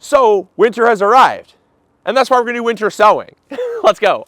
So winter has arrived, and that's why we're gonna do winter sowing. Let's go.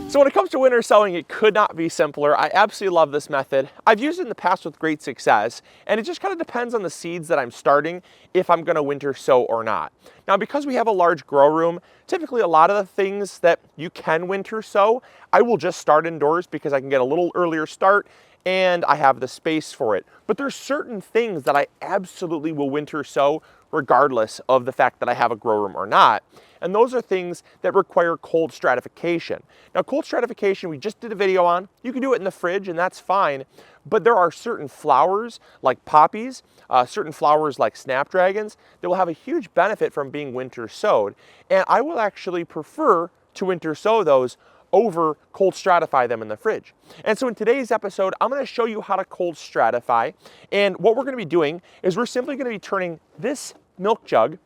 So when it comes to winter sowing, it could not be simpler. I absolutely love this method. I've used it in the past with great success, and it just kind of depends on the seeds that I'm starting if I'm gonna winter sow or not. Now, because we have a large grow room, typically a lot of the things that you can winter sow, I will just start indoors because I can get a little earlier start and I have the space for it. But there's certain things that I absolutely will winter sow regardless of the fact that I have a grow room or not. And those are things that require cold stratification. Now, cold stratification, we just did a video on. You can do it in the fridge and that's fine, but there are certain flowers like poppies, certain flowers like snapdragons that will have a huge benefit from being winter sowed. And I will actually prefer to winter sow those over cold stratify them in the fridge. And so in today's episode, I'm gonna show you how to cold stratify. And what we're gonna be doing is we're simply gonna be turning this milk jug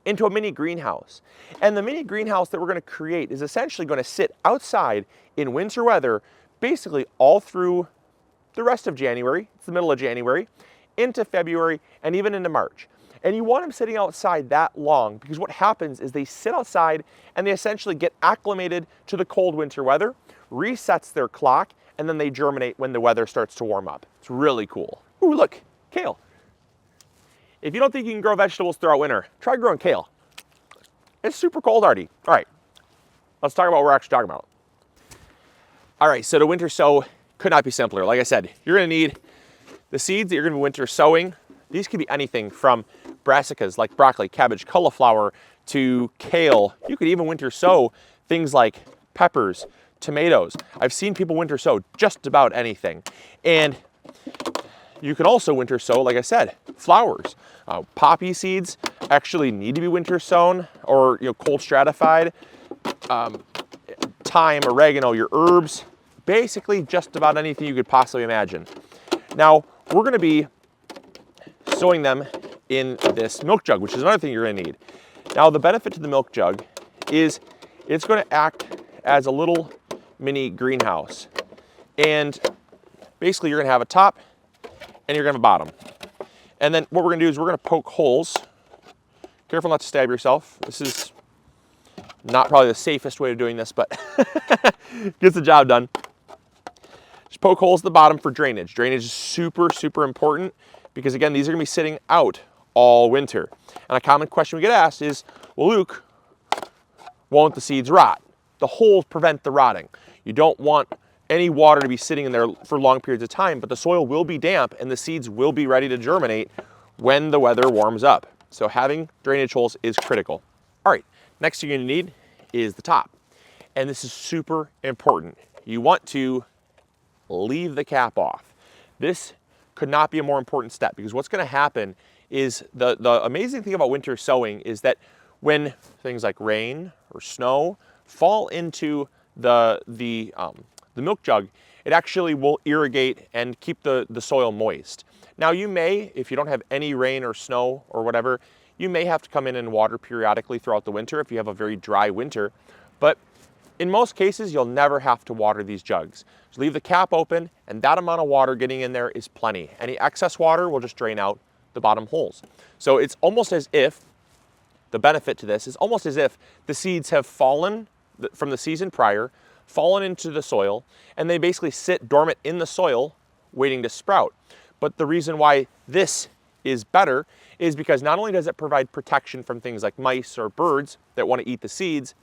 into a mini greenhouse. And the mini greenhouse that we're gonna create is essentially gonna sit outside in winter weather, basically all through the rest of January, it's the middle of January, into February, and even into March. And you want them sitting outside that long because what happens is they sit outside and they essentially get acclimated to the cold winter weather, resets their clock, and then they germinate when the weather starts to warm up. It's really cool. Ooh, look, kale. If you don't think you can grow vegetables throughout winter, try growing kale. It's super cold hardy. All right, let's talk about what we're actually talking about. All right, so to winter sow could not be simpler. Like I said, you're gonna need the seeds that you're gonna be winter sowing. These could be anything from brassicas like broccoli, cabbage, cauliflower, to kale. You could even winter sow things like peppers, tomatoes. I've seen people winter sow just about anything. And you can also winter sow, like I said, flowers. Poppy seeds actually need to be winter sown or cold stratified. Thyme, oregano, your herbs, basically just about anything you could possibly imagine. Now, we're gonna be sowing them in this milk jug, which is another thing you're gonna need. Now, the benefit to the milk jug is it's gonna act as a little mini greenhouse. And basically you're gonna have a top and you're gonna have a bottom. And then what we're gonna do is we're gonna poke holes. Careful not to stab yourself. This is not probably the safest way of doing this, but gets the job done. Just poke holes at the bottom for drainage. Drainage is super, super important because again, these are gonna be sitting out all winter. And a common question we get asked is, well, Luke, won't the seeds rot? The holes prevent the rotting. You don't want any water to be sitting in there for long periods of time, but the soil will be damp and the seeds will be ready to germinate when the weather warms up. So having drainage holes is critical. All right, next thing you're gonna need is the top. And this is super important. You want to leave the cap off. This could not be a more important step because what's gonna happen is the amazing thing about winter sowing is that when things like rain or snow fall into the milk jug, it actually will irrigate and keep the soil moist. Now you may, if you don't have any rain or snow or whatever, you may have to come in and water periodically throughout the winter if you have a very dry winter, but in most cases, you'll never have to water these jugs. Just leave the cap open and that amount of water getting in there is plenty. Any excess water will just drain out the bottom holes. So it's almost as if, the benefit to this is almost as if the seeds have fallen from the season prior, fallen into the soil, and they basically sit dormant in the soil waiting to sprout. But the reason why this is better is because not only does it provide protection from things like mice or birds that want to eat the seeds,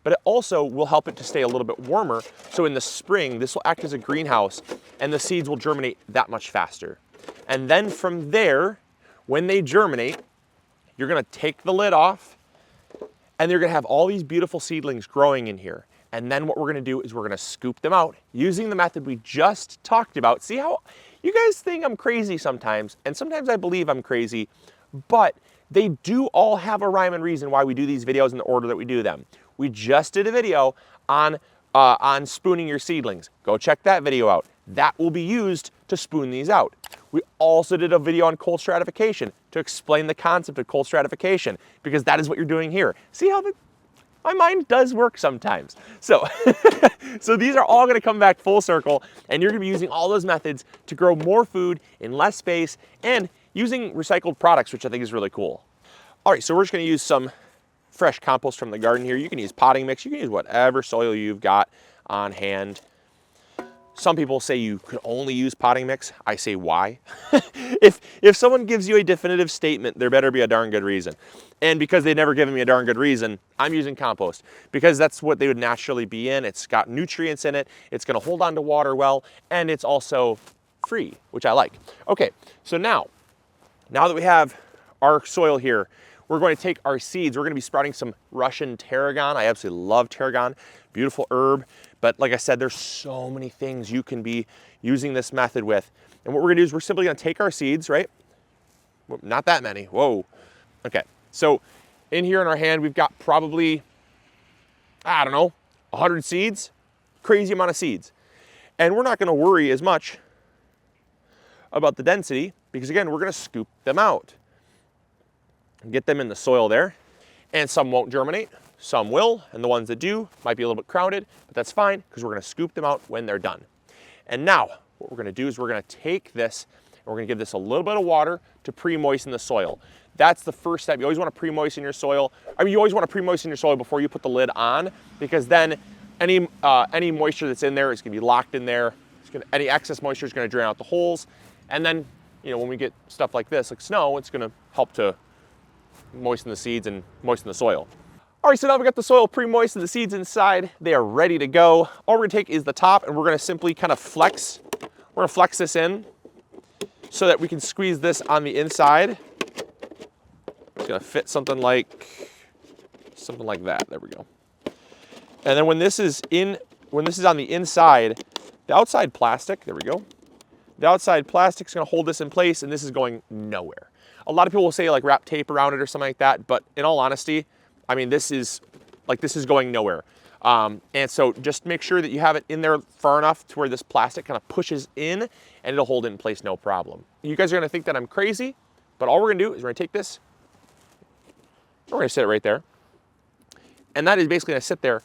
but it also will help it to stay a little bit warmer. So in the spring, this will act as a greenhouse and the seeds will germinate that much faster. And then from there, when they germinate, you're gonna take the lid off and you're gonna have all these beautiful seedlings growing in here. And then what we're gonna do is we're gonna scoop them out using the method we just talked about. See how you guys think I'm crazy sometimes, and sometimes I believe I'm crazy, but they do all have a rhyme and reason why we do these videos in the order that we do them. We just did a video on spooning your seedlings. Go check that video out. That will be used to spoon these out. We also did a video on cold stratification to explain the concept of cold stratification, because that is what you're doing here. See how My mind does work sometimes. So, so these are all gonna come back full circle, and you're gonna be using all those methods to grow more food in less space and using recycled products, which I think is really cool. All right, so we're just gonna use some fresh compost from the garden here. You can use potting mix, you can use whatever soil you've got on hand. Some people say you could only use potting mix. I say why? If someone gives you a definitive statement, there better be a darn good reason. And because they've never given me a darn good reason, I'm using compost because that's what they would naturally be in. It's got nutrients in it, it's gonna hold on to water well, and it's also free, which I like. Okay, so now that we have our soil here, we're going to take our seeds. We're going to be sprouting some Russian tarragon. I absolutely love tarragon, beautiful herb. But like I said, there's so many things you can be using this method with. And what we're gonna do is we're simply gonna take our seeds, right? Not that many, whoa. Okay, so in here in our hand, we've got probably, I don't know, 100 seeds, crazy amount of seeds. And we're not gonna worry as much about the density because again, we're gonna scoop them out and get them in the soil there. And some won't germinate, some will, and the ones that do might be a little bit crowded, but that's fine because we're gonna scoop them out when they're done. And now what we're gonna do is we're gonna take this and we're gonna give this a little bit of water to pre-moisten the soil. That's the first step. You always wanna pre-moisten your soil. I mean, you always wanna pre-moisten your soil before you put the lid on because then any moisture that's in there is gonna be locked in there. Any excess moisture is gonna drain out the holes. And then, you know, when we get stuff like this, like snow, it's gonna help to moisten the seeds and moisten the soil. All right, so now we got the soil pre-moistened, the seeds inside, they are ready to go. All we're gonna take is the top and we're gonna simply kind of flex. We're gonna flex this in so that we can squeeze this on the inside. It's gonna fit something like that, there we go. And then when this is on the inside, the outside plastic, there we go. The outside plastic's gonna hold this in place and this is going nowhere. A lot of people will say like wrap tape around it or something like that, but in all honesty, I mean, this is going nowhere. And so just make sure that you have it in there far enough to where this plastic kind of pushes in and it'll hold it in place no problem. You guys are gonna think that I'm crazy, but all we're gonna do is we're gonna take this, we're gonna sit it right there. And that is basically gonna sit there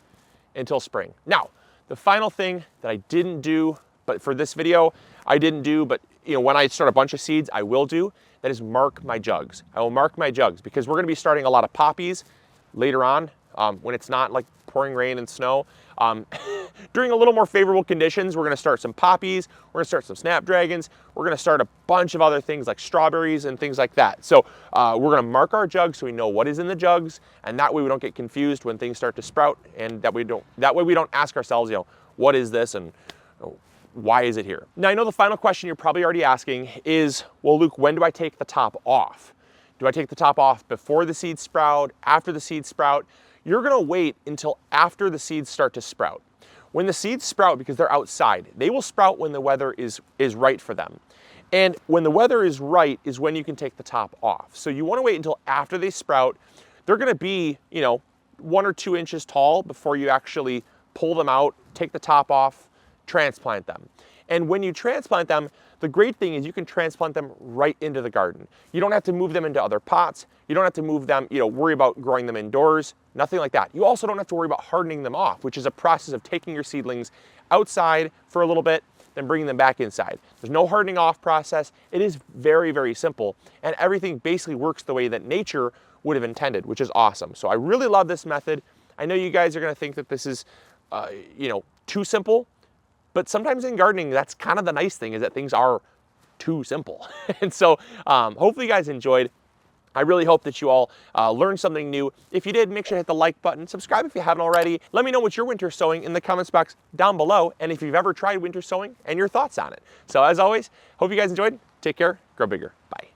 until spring. Now, the final thing that I didn't do, but for this video, I didn't do, but you know, when I start a bunch of seeds, I will do, that is mark my jugs. I will mark my jugs because we're gonna be starting a lot of poppies later on when it's not like pouring rain and snow. During a little more favorable conditions, we're gonna start some poppies, we're gonna start some snapdragons, we're gonna start a bunch of other things like strawberries and things like that. So we're gonna mark our jugs so we know what is in the jugs, and that way we don't get confused when things start to sprout, and that way we don't ask ourselves, you know, what is this and why is it here? Now I know the final question you're probably already asking is, well, Luke, when do I take the top off? Do I take the top off before the seeds sprout, after the seeds sprout? You're gonna wait until after the seeds start to sprout. When the seeds sprout, because they're outside, they will sprout when the weather is right for them. And when the weather is right is when you can take the top off. So you wanna wait until after they sprout. They're gonna be, you know, 1 or 2 inches tall before you actually pull them out, take the top off, transplant them. And when you transplant them, the great thing is you can transplant them right into the garden. You don't have to move them into other pots. You don't have to move them, you know, worry about growing them indoors, nothing like that. You also don't have to worry about hardening them off, which is a process of taking your seedlings outside for a little bit, then bringing them back inside. There's no hardening off process. It is very, very simple. And everything basically works the way that nature would have intended, which is awesome. So I really love this method. I know you guys are gonna think that this is, you know, too simple. But sometimes in gardening, that's kind of the nice thing, is that things are too simple. And so hopefully you guys enjoyed. I really hope that you all learned something new. If you did, make sure to hit the like button. Subscribe if you haven't already. Let me know what you're winter sowing in the comments box down below, and if you've ever tried winter sowing and your thoughts on it. So as always, hope you guys enjoyed. Take care, grow bigger. Bye.